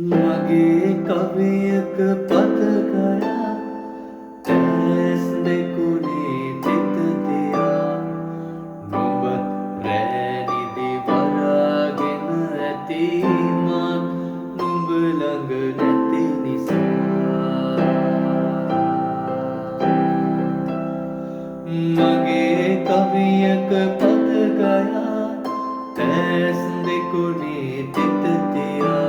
මගේ කවියක පද ගයා ඇස් දෙකුණේ තිත තියා නුඹත් රෑනිදි වරාගෙන ඇති මාත් නුඹ ළඟ නැති නිසා මගේ කවියක පද ගයා ඇස් දෙකුණේ තිත තියා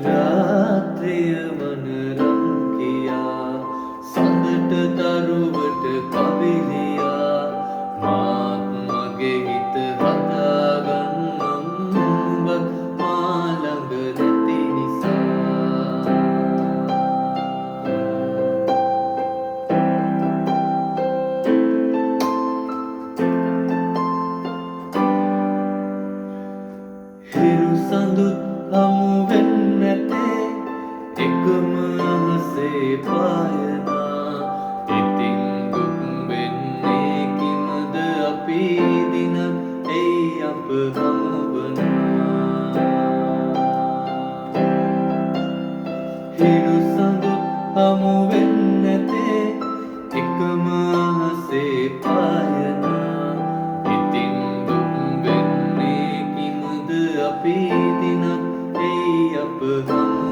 රාත්‍රිය මනරම් කියා සඳට දරුවට කවිලියා මාත් මගේ හිත හදාගන්නම් නුඹත් මා ළඟ නැති නිසා හිරු සඳුත් හමු වෙන්නැතේ එකම අහසේ පායනා ඉතින් දුක් වෙන්නේ කිමද අපි දින එයි අප හමුවනා හිරු සඳුත් හමු වෙන්නැතේ එකම අහසේ පායනා ඉතින් දුක් වෙන්නේ කිමද අපි දින එයි අප හමුවනා